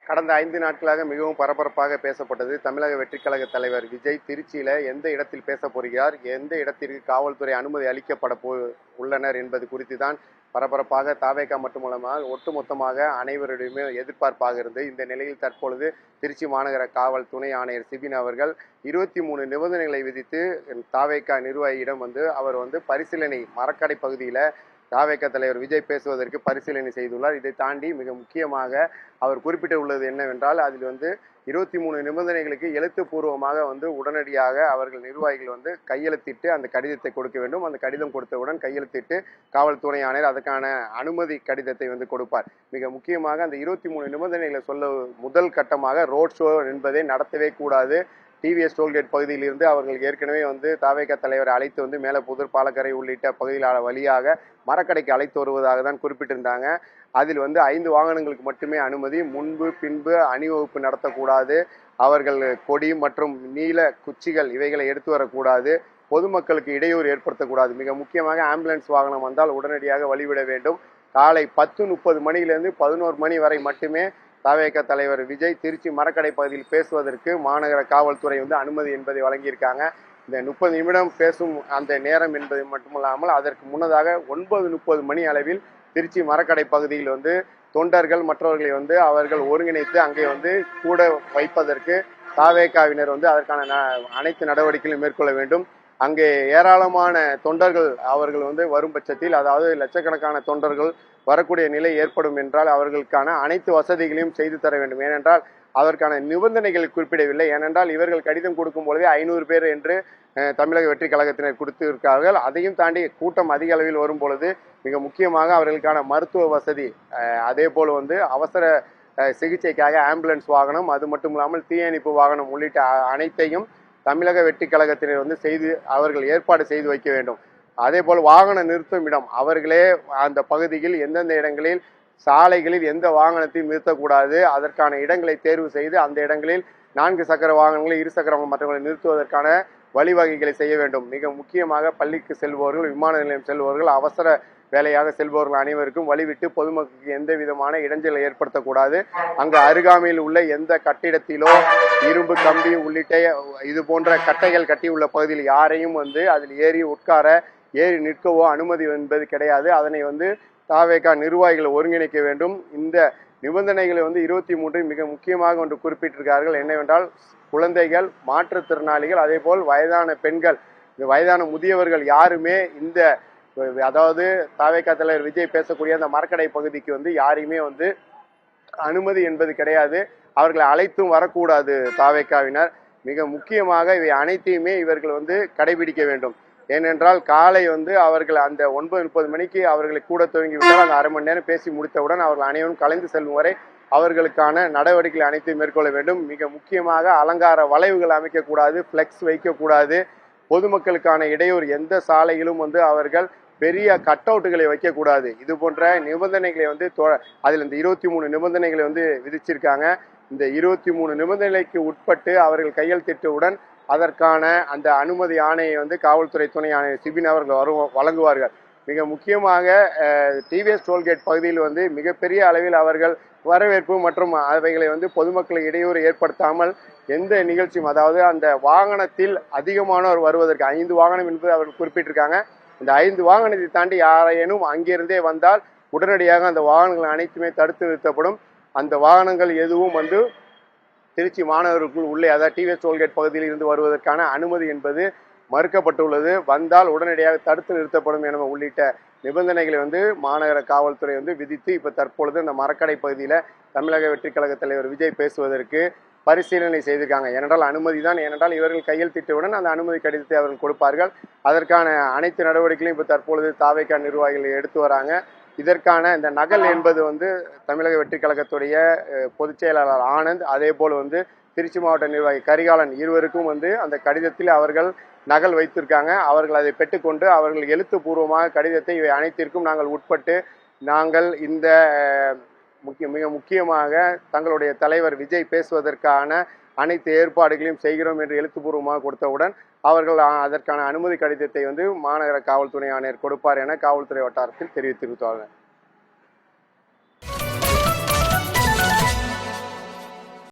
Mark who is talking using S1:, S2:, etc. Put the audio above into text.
S1: கடந்த 5 நாட்களாக மிகவும் பரபரப்பாக பேசப்பட்டது. தமிழக வெற்றிக் கழக தலைவர் விஜய் திருச்சியில எந்த இடத்தில் பேசப் போகிறார், எந்த இடத்திற்கு காவல்துறை அனுமதி அளிக்கப்பட உள்ளனர் என்பது குறித்து தான் பரபரப்பாக தாவேகா மட்டுமல்லாமல் ஒட்டுமொத்தமாக அனைவருடையுமே எதிர்பார்ப்பாக இருந்து இந்த நிலையில் தற்பொழுது திருச்சி மாநகர காவல் துணை ஆணையர் சிபின் அவர்கள் 23 நிபந்தனைகளை விதித்து தாவேகா நிர்வாகியிடம் அவர் பரிசீலனை மரக்கடை பகுதியில் தாவேகா தலைவர் விஜய் பேசுவதற்கு பரிசீலனை செய்துள்ளார். இதை தாண்டி மிக முக்கியமாக அவர் குறிப்பிட்டுள்ளது என்னவென்றால், அதில் 23 நிபந்தனைகளுக்கு எழுத்துப்பூர்வமாக உடனடியாக அவர்கள் நிர்வாகிகள் கையெழுத்திட்டு அந்த கடிதத்தை கொடுக்க வேண்டும். அந்த கடிதம் கொடுத்தவுடன் கையெழுத்திட்டு காவல்துறை ஆணையர் அதற்கான அனுமதி கடிதத்தை கொடுப்பார். மிக முக்கியமாக அந்த 23 நிபந்தனைகளை சொல்ல முதல் கட்டமாக ரோட் ஷோ என்பதை நடத்தவே கூடாது. டிவிஎஸ் டோல்கேட் பகுதியில் இருந்து அவர்கள் ஏற்கனவே தாவேகா தலைவரை அழைத்து மேலப்புதூர் பாலக்கரை உள்ளிட்ட பகுதியில் வழியாக மரக்கடைக்கு அழைத்து வருவதாக தான் குறிப்பிட்டிருந்தாங்க. அதில் 5 வாகனங்களுக்கு மட்டுமே அனுமதி. முன்பு பின்பு அணிவகுப்பு நடத்தக்கூடாது. அவர்கள் கொடி மற்றும் நீல குச்சிகள் இவைகளை எடுத்து வரக்கூடாது. பொதுமக்களுக்கு இடையூறு ஏற்படுத்தக்கூடாது. மிக முக்கியமாக ஆம்புலன்ஸ் வாகனம் வந்தால் உடனடியாக வழிவிட வேண்டும். காலை 10:30 மணியிலிருந்து 11 மணி வரை மட்டுமே தாவேகா தலைவர் விஜய் திருச்சி மரக்கடை பகுதியில் பேசுவதற்கு மாநகர காவல்துறை அனுமதி என்பதை வழங்கியிருக்காங்க. இந்த 30 நிமிடம் பேசும் அந்த நேரம் என்பது மட்டுமல்லாமல் அதற்கு முன்னதாக 9:30 மணி அளவில் திருச்சி மரக்கடை பகுதியில் தொண்டர்கள் மற்றவர்களை அவர்கள் ஒருங்கிணைத்து அங்கே கூட வைப்பதற்கு தாவேகாவினர் அதற்கான அனைத்து நடவடிக்கைகளையும் மேற்கொள்ள வேண்டும். அங்கே ஏராளமான தொண்டர்கள் அவர்கள் வரும் பட்சத்தில், அதாவது லட்சக்கணக்கான தொண்டர்கள் வரக்கூடிய நிலை ஏற்படும் என்றால் அவர்களுக்கான அனைத்து வசதிகளையும் செய்து தர வேண்டும். ஏனென்றால் அதற்கான நிபந்தனைகள் குறிப்பிடவில்லை. ஏனென்றால் இவர்கள் கடிதம் கொடுக்கும் பொழுதே 500 பேர் என்று தமிழக வெற்றி கழகத்தினர் கொடுத்திருக்கிறார்கள். அதையும் தாண்டி கூட்டம் அதிக அளவில் வரும் பொழுது மிக முக்கியமாக அவர்களுக்கான மருத்துவ வசதி, அதே போல் அவசர சிகிச்சைக்காக ஆம்புலன்ஸ் வாகனம், அது மட்டும் இல்லாமல் தீயணைப்பு வாகனம் உள்ளிட்ட அனைத்தையும் தமிழக வெற்றி கழகத்தினர் செய்து அவர்கள் ஏற்பாடு செய்து வைக்க வேண்டும். அதே போல் வாகன நிறுத்தும் இடம் அவர்களே அந்த பகுதியில் எந்தெந்த இடங்களில் சாலைகளில் எந்த வாகனத்தையும் நிறுத்தக்கூடாது, அதற்கான இடங்களை தேர்வு செய்து அந்த இடங்களில் 4 சக்கர வாகனங்களை 2 சக்கர மற்றவர்களை நிறுத்துவதற்கான வழிவகைகளை செய்ய வேண்டும். மிக முக்கியமாக பள்ளிக்கு செல்பவர்கள், விமான நிலையம் செல்பவர்கள், அவசர வேலையாக செல்பவர்கள் அனைவருக்கும் வழிவிட்டு பொதுமக்களுக்கு எந்த விதமான இடைஞ்சலை ஏற்படுத்தக்கூடாது. அங்கு அருகாமையில் உள்ள எந்த கட்டிடத்திலோ இரும்பு கம்பி உள்ளிட்ட இது போன்ற கட்டைகள் கட்டியுள்ள பகுதியில் யாரையும் அதில் ஏறி நிற்கவோ அனுமதி என்பது கிடையாது. அதனை தாவேகா நிர்வாகிகளை ஒருங்கிணைக்க வேண்டும். இந்த நிபந்தனைகளை 23 மிக முக்கியமாக ஒன்று குறிப்பிட்டிருக்கிறார்கள். என்னவென்றால், குழந்தைகள், மாற்றுத்திறனாளிகள், அதே போல் வயதான பெண்கள், வயதான முதியவர்கள் யாருமே அதாவது தாவேகா தலைவர் விஜய் பேசக்கூடிய அந்த மரக்கடை பகுதிக்கு யாரையுமே அனுமதி என்பது கிடையாது. அவர்களை அழைத்தும் வரக்கூடாது தாவேகாவினர். மிக முக்கியமாக இவை அனைத்தையுமே இவர்கள் கடைபிடிக்க வேண்டும். ஏனென்றால் காலை அவர்கள் அந்த 9:30 மணிக்கு அவர்களை கூட துவங்கிவிட்டால் அந்த அரை மணி நேரம் பேசி முடித்தவுடன் அவர்கள் அனைவரும் கலைந்து செல்லும் வரை அவர்களுக்கான நடவடிக்கைகள் அனைத்தையும் மேற்கொள்ள வேண்டும். மிக முக்கியமாக அலங்கார வளைவுகள் அமைக்கக்கூடாது, ஃப்ளெக்ஸ் வைக்கக்கூடாது. பொதுமக்களுக்கான இடையூறு எந்த சாலையிலும் அவர்கள் பெரிய கட் அவுட்டுகளை வைக்கக்கூடாது. இது போன்ற நிபந்தனைகளை அதில் இந்த 23 நிபந்தனைகளை விதிச்சிருக்காங்க. இந்த 23 நிபந்தனைக்கு உட்பட்டு அவர்கள் கையெழுத்திட்டவுடன் அதற்கான அந்த அனுமதி ஆணையை காவல்துறை துணை ஆணையர் சிபின் அவர்கள் வழங்குவார்கள். மிக முக்கியமாக டிவிஎஸ் டோல்கேட் பகுதியில் மிகப்பெரிய அளவில் அவர்கள் வரவேற்பு மற்றும் அவைகளை பொதுமக்களுக்கு இடையூறு ஏற்படுத்தாமல் எந்த நிகழ்ச்சியும், அதாவது அந்த வாகனத்தில் அதிகமானோர் வருவதற்கு 5 வாகனம் என்பது அவர்கள் குறிப்பிட்டிருக்காங்க. இந்த 5 வாகனத்தை தாண்டி யாரேனும் அங்கிருந்தே வந்தால் உடனடியாக அந்த வாகனங்கள் அனைத்துமே தடுத்து நிறுத்தப்படும். அந்த வாகனங்கள் எதுவும் திருச்சி மாநகருக்குள் உள்ளே, அதாவது டிவிஎஸ் டோல்கேட் பகுதியில் இருந்து வருவதற்கான அனுமதி என்பது மறுக்கப்பட்டுள்ளது. வந்தால் உடனடியாக தடுத்து நிறுத்தப்படும் என உள்ளிட்ட நிபந்தனைகளை மாநகர காவல்துறை விதித்து இப்போ தற்பொழுது இந்த மரக்கடை பகுதியில் தமிழக வெற்றி கழக தலைவர் விஜய் பேசுவதற்கு பரிசீலனை செய்திருக்காங்க. ஏனென்றால் அனுமதி தான். ஏனென்றால் இவர்கள் கையெழுத்திட்டவுடன் அந்த அனுமதி கடிதத்தை அவர்கள் கொடுப்பார்கள். அதற்கான அனைத்து நடவடிக்கைகளையும் இப்போ தற்பொழுது தாவேகா நிர்வாகிகள் எடுத்து வராங்க. இதற்கான இந்த நகல் என்பது தமிழக வெற்றி கழகத்துடைய பொதுச் செயலாளர் ஆனந்த், அதே போல் திருச்சி மாவட்ட நிர்வாகி கரிகாலன் இருவருக்கும் அந்த கடிதத்தில் அவர்கள் நகல் வைத்திருக்காங்க. அவர்கள் அதை பெற்றுக்கொண்டு அவர்கள் எழுத்துப்பூர்வமாக கடிதத்தை இவை அனைத்திற்கும் நாங்கள் உட்பட்டு நாங்கள் இந்த மிக முக்கியமாக தங்களுடைய தலைவர் விஜய் பேசுவதற்கான அனைத்து ஏற்பாடுகளையும் செய்கிறோம் என்று எழுத்துப்பூர்வமாக கொடுத்தவுடன் அவர்கள் அதற்கான அனுமதி கடிதத்தை மாநகர காவல்துறை ஆணையர் கொடுப்பார் என காவல்துறை வட்டாரத்தில் தெரிவித்திருக்கிறார்கள்.